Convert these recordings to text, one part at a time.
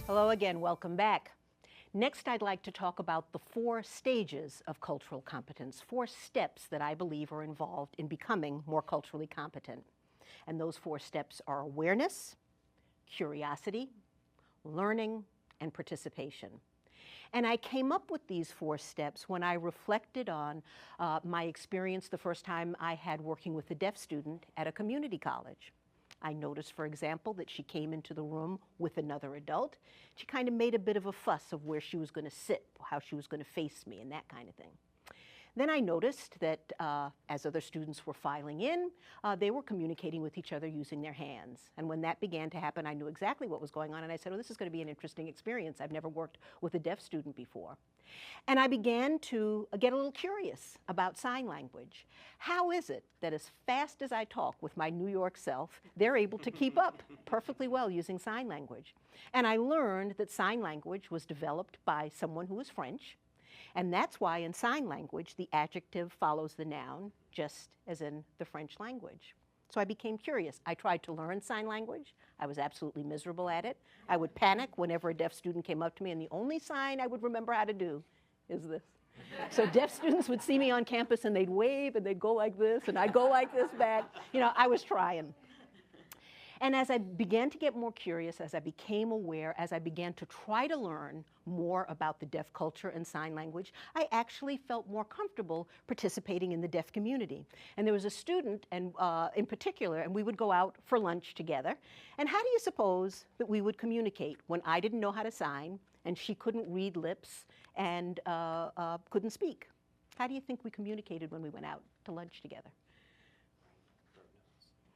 Hello again, welcome back. Next, I'd like to talk about the 4 stages of cultural competence, 4 steps that I believe are involved in becoming more culturally competent. And those 4 steps are awareness, curiosity, learning, and participation. And I came up with these 4 steps when I reflected on my experience the first time I had working with a deaf student at a community college. I noticed, for example, that she came into the room with another adult. She kind of made a bit of a fuss of where she was going to sit, how she was going to face me, and that kind of thing. Then I noticed that as other students were filing in, they were communicating with each other using their hands. And when that began to happen, I knew exactly what was going on, and I said, oh, this is going to be an interesting experience. I've never worked with a deaf student before. And I began to get a little curious about sign language. How is it that as fast as I talk with my New York self, they're able to keep up perfectly well using sign language? And I learned that sign language was developed by someone who was French, and that's why in sign language the adjective follows the noun, just as in the French language. So I became curious. I tried to learn sign language. I was absolutely miserable at it. I would panic whenever a deaf student came up to me, and the only sign I would remember how to do is this. So deaf students would see me on campus and they'd wave and they'd go like this, and I'd go like this back. You know, I was trying. And as I began to get more curious, as I became aware, as I began to try to learn more about the deaf culture and sign language, I actually felt more comfortable participating in the deaf community. And there was a student, and in particular, and we would go out for lunch together. And how do you suppose that we would communicate when I didn't know how to sign, and she couldn't read lips, and couldn't speak? How do you think we communicated when we went out to lunch together?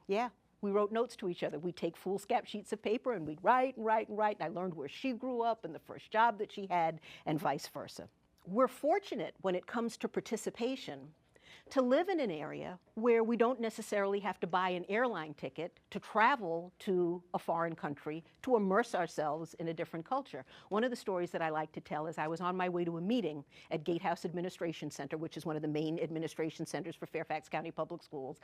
Yeah. We wrote notes to each other. We'd take foolscap sheets of paper and we'd write and write and write. And I learned where she grew up and the first job that she had, and vice versa. We're fortunate when it comes to participation to live in an area where we don't necessarily have to buy an airline ticket to travel to a foreign country to immerse ourselves in a different culture. One of the stories that I like to tell is I was on my way to a meeting at Gatehouse Administration Center, which is one of the main administration centers for Fairfax County Public Schools.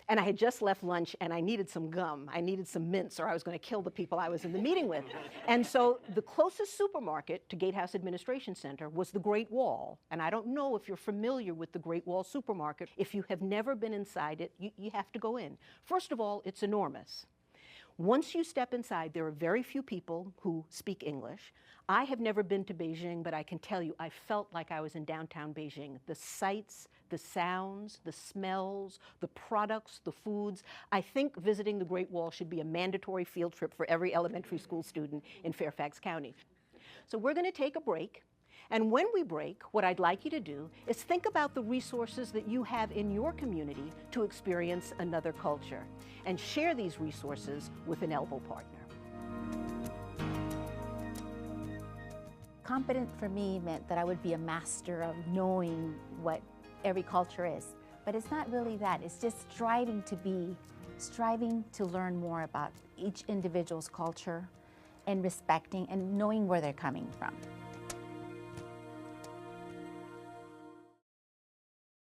And I had just left lunch and I needed some gum. I needed some mints, or I was going to kill the people I was in the meeting with. And so the closest supermarket to Gatehouse Administration Center was the Great Wall. And I don't know if you're familiar with the Great Wall supermarket. If you have never been inside it, you have to go in. First of all, it's enormous. Once you step inside, there are very few people who speak English. I have never been to Beijing, but I can tell you, I felt like I was in downtown Beijing. The sights, the sounds, the smells, the products, the foods. I think visiting the Great Wall should be a mandatory field trip for every elementary school student in Fairfax County. So we're going to take a break. And when we break, what I'd like you to do is think about the resources that you have in your community to experience another culture, and share these resources with an elbow partner. Competent for me meant that I would be a master of knowing what every culture is. But it's not really that. It's just striving to learn more about each individual's culture and respecting and knowing where they're coming from.